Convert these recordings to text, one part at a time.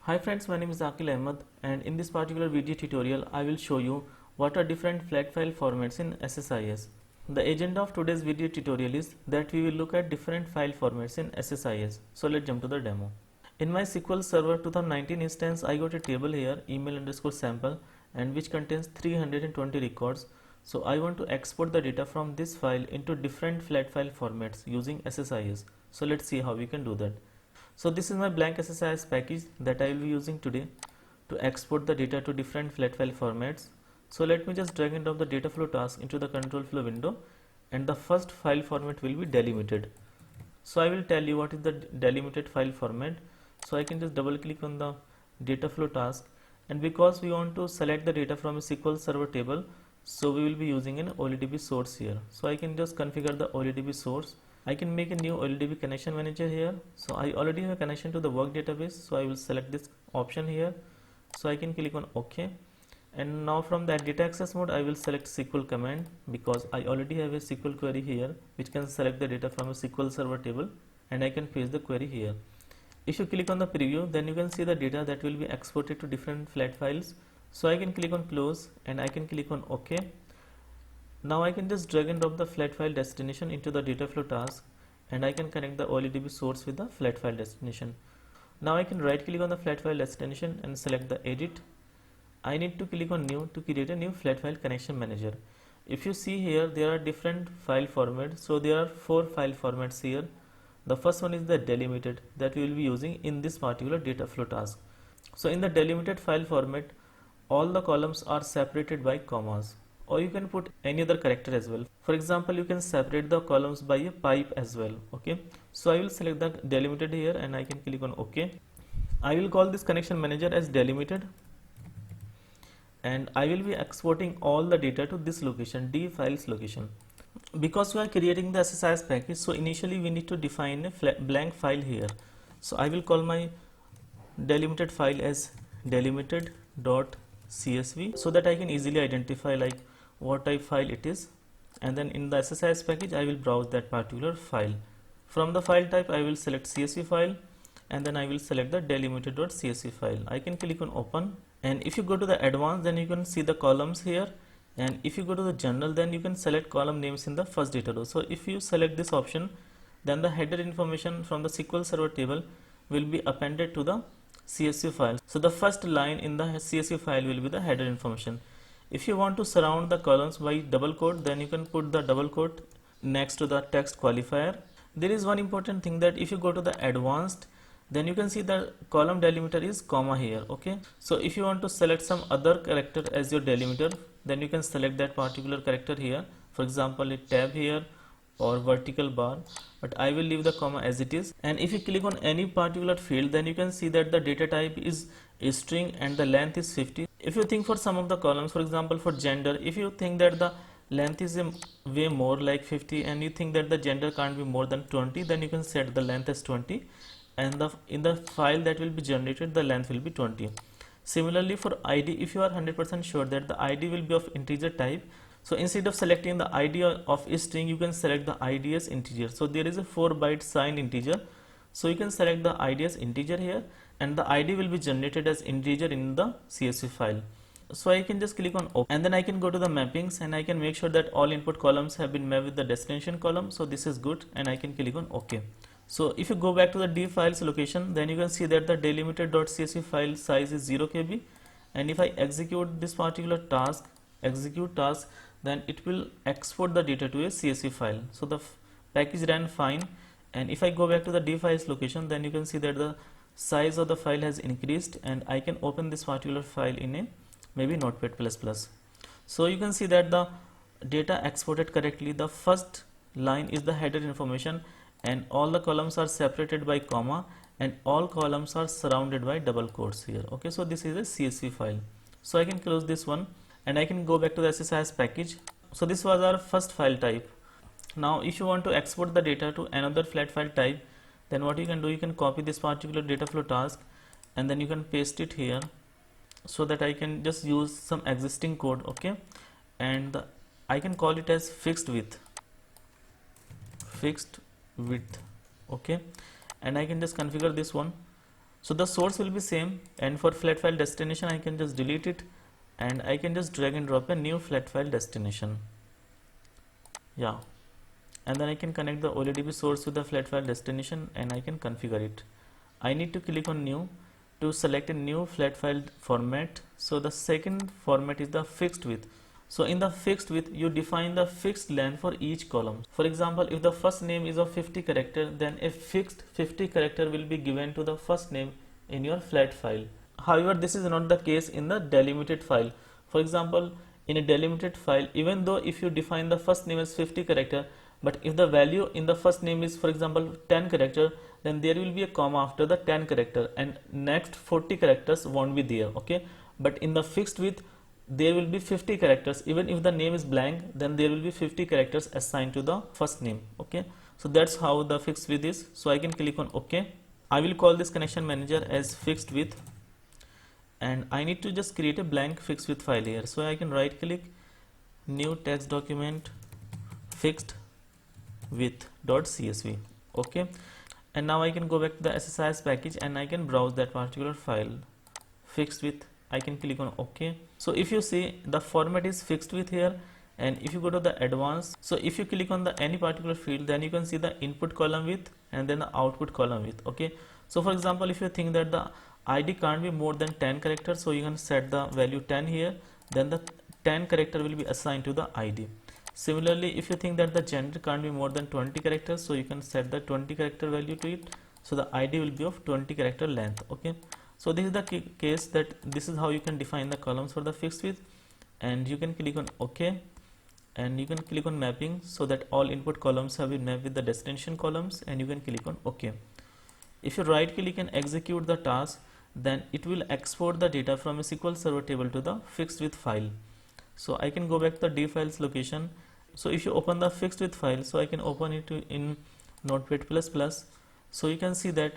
Hi friends, my name is Akil Ahmed, and in this particular video tutorial I will show you what are different flat file formats in SSIS. The agenda of today's video tutorial is that we will look at different file formats in SSIS. So let's jump to the demo. In my SQL Server 2019 instance, I got a table here, email_sample, and which contains 320 records. So I want to export the data from this file into different flat file formats using SSIS. So let's see how we can do that. So this is my blank SSIS package that I will be using today to export the data to different flat file formats. So let me just drag and drop the data flow task into the control flow window, and the first file format will be delimited. So I will tell you what is the delimited file format. So I can just double click on the data flow task, and because we want to select the data from a SQL Server table, so we will be using an OLEDB source here. So I can just configure the OLEDB source. I can make a new OLEDB connection manager here. So I already have a connection to the work database, so I will select this option here. So I can click on OK, and now from that data access mode I will select SQL command, because I already have a SQL query here which can select the data from a SQL Server table, and I can paste the query here. If you click on the preview, then you can see the data that will be exported to different flat files. So I can click on close, and I can click on OK. Now I can just drag and drop the flat file destination into the data flow task, and I can connect the OLEDB source with the flat file destination. Now I can right click on the flat file destination and select the edit. I need to click on new to create a new flat file connection manager. If you see here, there are different file formats. So there are 4 file formats here. The first one is the delimited that we will be using in this particular data flow task. So in the delimited file format, all the columns are separated by commas, or you can put any other character as well. For example, you can separate the columns by a pipe as well. Okay, so I will select the delimited here, and I can click on OK. I will call this connection manager as delimited, and I will be exporting all the data to this location, D files location. Because we are creating the SSIS package, so initially we need to define a blank file here. So I will call my delimited file as delimited.csv, so that I can easily identify like what type file it is, and then in the SSIS package I will browse that particular file. From the file type I will select CSV file, and then I will select the delimited.csv file. I can click on open, and if you go to the advanced, then you can see the columns here, and if you go to the general, then you can select column names in the first data row. So if you select this option, then the header information from the SQL Server table will be appended to the CSV file. So the first line in the CSV file will be the header information. If you want to surround the columns by double quote, then you can put the double quote next to the text qualifier. There is one important thing, that if you go to the advanced, then you can see the column delimiter is comma here. Okay, so if you want to select some other character as your delimiter, then you can select that particular character here, for example a tab here or vertical bar, but I will leave the comma as it is. And if you click on any particular field, then you can see that the data type is a string and the length is 50. If you think for some of the columns, for example for gender, if you think that the length is way more like 50, and you think that the gender can't be more than 20, then you can set the length as 20, and in the file that will be generated, the length will be 20. Similarly for ID, if you are 100% sure that the ID will be of integer type, so instead of selecting the ID of a string, you can select the ID as integer. So there is a 4-byte signed integer, so you can select the ID as integer here, and the ID will be generated as integer in the CSV file. So I can just click on open, and then I can go to the mappings, and I can make sure that all input columns have been mapped with the destination column. So this is good, and I can click on OK. So if you go back to the D files location, then you can see that the delimited.csv file size is 0 KB, and if I execute this particular task, execute task, then it will export the data to a CSV file. So the package ran fine, and if I go back to the D files location, then you can see that the size of the file has increased, and I can open this particular file in a maybe Notepad++. So you can see that the data exported correctly. The first line is the header information, and all the columns are separated by comma, and all columns are surrounded by double quotes here. Okay, so this is a CSV file. So I can close this one, and I can go back to the SSIS package. So this was our first file type. Now if you want to export the data to another flat file type, then what you can do, you can copy this particular data flow task, and then you can paste it here, so that I can just use some existing code. Okay, and I can call it as fixed width. Okay, and I can just configure this one. So the source will be same, and for flat file destination I can just delete it and I can just drag and drop a new flat file destination. Yeah, and then I can connect the OLEDB source with the flat file destination and I can configure it. I need to click on new to select a new flat file format. So the second format is the fixed width. So in the fixed width, you define the fixed length for each column. For example, if the first name is of 50 character, then a fixed 50 character will be given to the first name in your flat file. However, this is not the case in the delimited file. For example, in a delimited file, even though if you define the first name as 50 character, but if the value in the first name is, for example, 10 character, then there will be a comma after the 10 character and next 40 characters won't be there. Okay, but in the fixed width, there will be 50 characters. Even if the name is blank, then there will be 50 characters assigned to the first name. Okay, so that's how the fixed width is. So I can click on OK. I will call this connection manager as fixed width, and I need to just create a blank fixed width file here. So I can right click, new text document, fixed width.csv. Okay, and now I can go back to the SSIS package and I can browse that particular file, fixed width. I can click on OK. So if you see, the format is fixed width here, and if you go to the advanced, so if you click on the any particular field, then you can see the input column width and then the output column width. Okay, so for example, if you think that the ID can't be more than 10 characters, so you can set the value 10 here, then the 10 character will be assigned to the ID. Similarly, if you think that the gender can't be more than 20 characters, so you can set the 20 character value to it, so the ID will be of 20 character length. Okay, so this is the case that this is how you can define the columns for the fixed width, and you can click on OK, and you can click on mapping so that all input columns have been mapped with the destination columns, and you can click on OK. If you right click and execute the task, then it will export the data from a SQL Server table to the fixed width file. So I can go back to the D files location. So if you open the fixed width file, so I can open it in Notepad++. So you can see that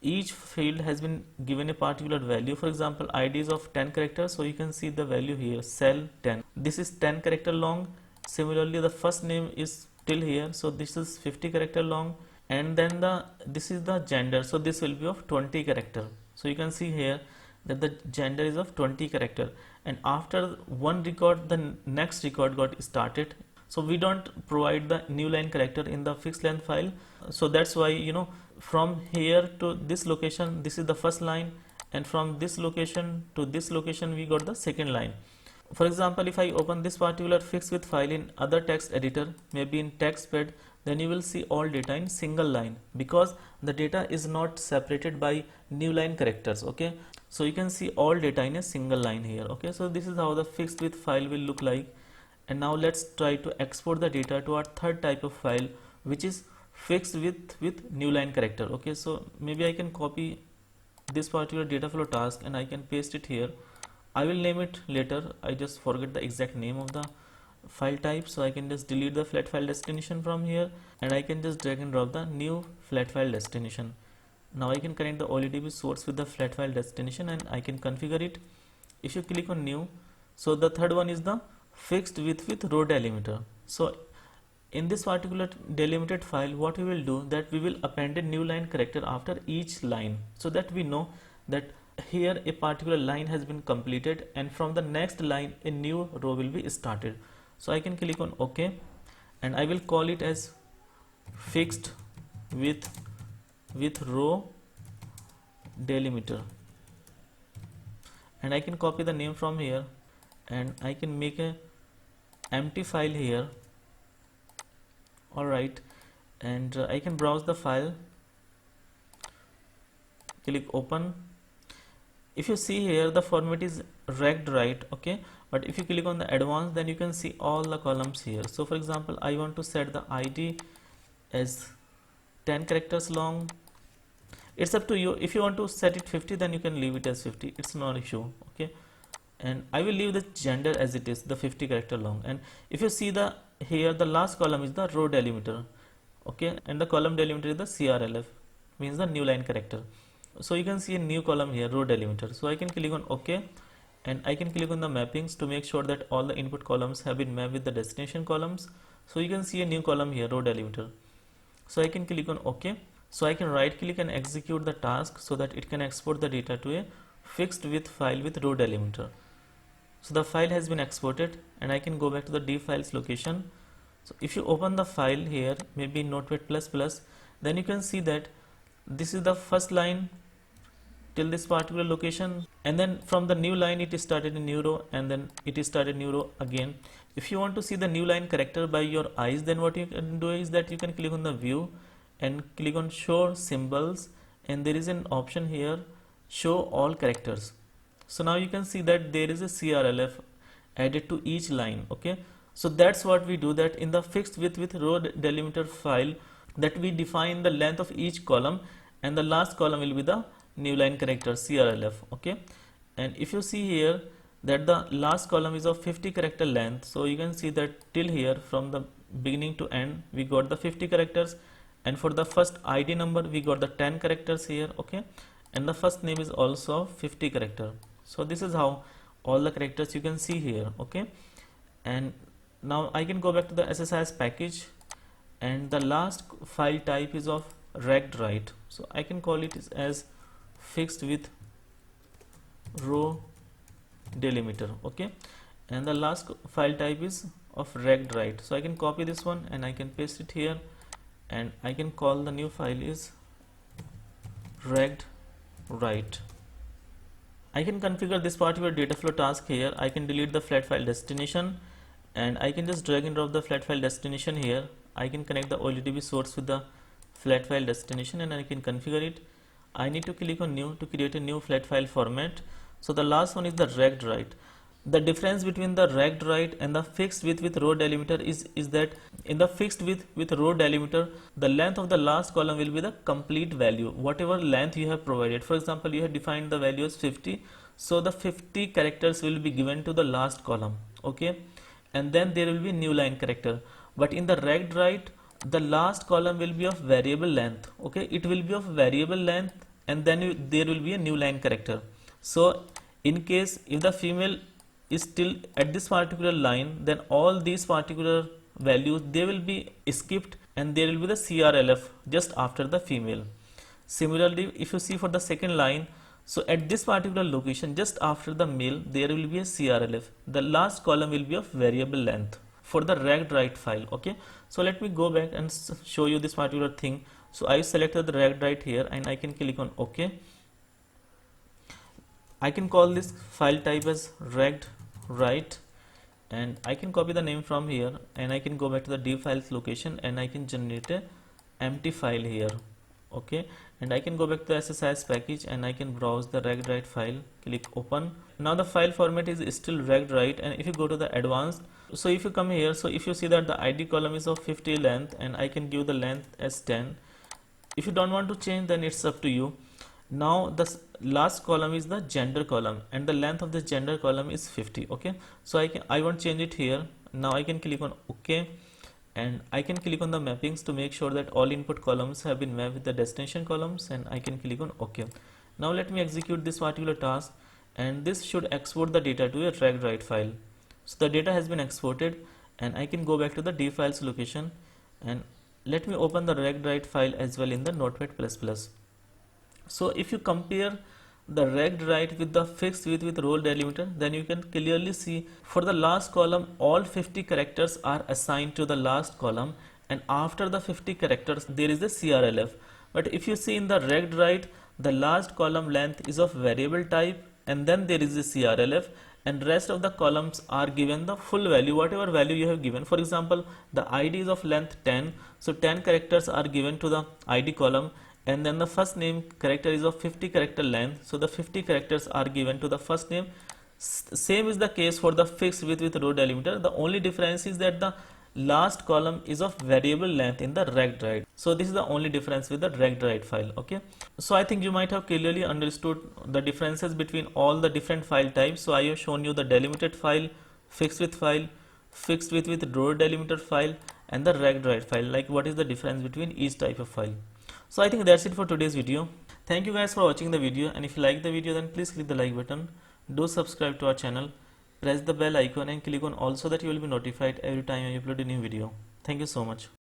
each field has been given a particular value. For example, ID is of 10 characters, so you can see the value here, cell 10. This is 10 character long. Similarly, the first name is till here, so this is 50 character long, and then this is the gender, so this will be of 20 character. So you can see here that the gender is of 20 character, and after one record, the next record got started. So we don't provide the new line character in the fixed length file, so that's why, you know, from here to this location, this is the first line, and from this location to this location we got the second line. For example, if I open this particular fixed width file in other text editor, maybe in TextPad, then you will see all data in single line, because the data is not separated by new line characters. Okay, so you can see all data in a single line here. Okay, so this is how the fixed width file will look like. And now let's try to export the data to our third type of file, which is fixed width with new line character. Okay, so maybe I can copy this particular data flow task and I can paste it here. I will name it later. I just forget the exact name of the file type, so I can just delete the flat file destination from here, and I can just drag and drop the new flat file destination. Now I can connect the OLEDB source with the flat file destination and I can configure it. If you click on new, so the third one is the fixed width with row delimiter. So in this particular delimited file, what we will do, that we will append a new line character after each line, so that we know that here a particular line has been completed, and from the next line a new row will be started. So I can click on OK, and I will call it as fixed width with row delimiter, and I can copy the name from here and I can make a empty file here. Alright, and I can browse the file, click open. If you see here, the format is rect right. Okay, but if you click on the advanced, then you can see all the columns here. So for example, I want to set the ID as 10 characters long. It's up to you. If you want to set it 50, then you can leave it as 50. It's not an issue. Okay, and I will leave the gender as it is, the 50 character long. And if you see the here, the last column is the row delimiter. Okay, and the column delimiter is the CRLF, means the new line character. So you can see a new column here, row delimiter. So I can click on OK, and I can click on the mappings to make sure that all the input columns have been mapped with the destination columns. So you can see a new column here, row delimiter. So I can click on OK. So I can right click and execute the task so that it can export the data to a fixed width file with row delimiter. So the file has been exported and I can go back to the D files location. So if you open the file here, maybe in Notepad++, then you can see that this is the first line till this particular location, and then from the new line it is started a new row, and then it is started new row again. If you want to see the new line character by your eyes, then what you can do is that you can click on the view and click on show symbols, and there is an option here, show all characters. So now you can see that there is a CRLF added to each line. Okay, so that's what we do, that in the fixed width with row delimiter file, that we define the length of each column, and the last column will be the new line character CRLF. Okay, and if you see here that the last column is of 50 character length, so you can see that till here from the beginning to end we got the 50 characters, and for the first ID number we got the 10 characters here. Okay, and the first name is also 50 character. So this is how all the characters you can see here. Okay, and now I can go back to the SSIS package, and the last file type is of rect write, so I can call it as fixed with row delimiter. Okay, and the last file type is of rect write, so I can copy this one and I can paste it here, and I can call the new file is rect write. I can configure this particular data flow task here. I can delete the flat file destination, and I can just drag and drop the flat file destination here. I can connect the OLEDB source with the flat file destination, and I can configure it. I need to click on new to create a new flat file format. So the last one is the rect write. The difference between the rect write and the fixed width with row delimiter is that in the fixed width with row delimiter, the length of the last column will be the complete value, whatever length you have provided. For example, you have defined the value as 50, so the 50 characters will be given to the last column. Okay, and then there will be new line character. But in the rect write, the last column will be of variable length. Okay, it will be of variable length, and then there will be a new line character. So in case if the female is still at this particular line, then all these particular values they will be skipped, and there will be the CRLF just after the female. Similarly, if you see for the second line, so at this particular location just after the male there will be a CRLF. The last column will be of variable length for the rect write file. Okay, so let me go back and show you this particular thing. So I selected the rect write here, and I can click on OK. I can call this file type as rect write, and I can copy the name from here, and I can go back to the D files location, and I can generate a empty file here. Okay, and I can go back to the SSIS package, and I can browse the rect write file, click open. Now the file format is still rect write, and if you go to the advanced, so if you come here, so if you see that the ID column is of 50 length, and I can give the length as 10. If you don't want to change, then it's up to you. Now the last column is the gender column, and the length of the gender column is 50. Okay, so I want to change it here. Now I can click on OK, and I can click on the mappings to make sure that all input columns have been mapped with the destination columns, and I can click on OK. Now let me execute this particular task, and this should export the data to a rect write file. So the data has been exported, and I can go back to the D files location, and let me open the rect write file as well in the Notepad++. So if you compare the rect write with the fixed width with row delimiter, then you can clearly see for the last column all 50 characters are assigned to the last column, and after the 50 characters there is a CRLF. But if you see in the rect write, the last column length is of variable type, and then there is a CRLF, and rest of the columns are given the full value, whatever value you have given. For example, the ID is of length 10, so 10 characters are given to the ID column, and then the first name character is of 50 character length, so the 50 characters are given to the first name. Same is the case for the fixed width with row delimiter. The only difference is that the last column is of variable length in the rect write. So this is the only difference with the rect write file. Okay, so I think you might have clearly understood the differences between all the different file types. So I have shown you the delimited file, fixed width file, fixed width with row delimiter file, and the rect write file, like what is the difference between each type of file. So I think that's it for today's video. Thank you guys for watching the video, and if you like the video, then please click the like button. Do subscribe to our channel, press the bell icon and click on all so that you will be notified every time I upload a new video. Thank you so much.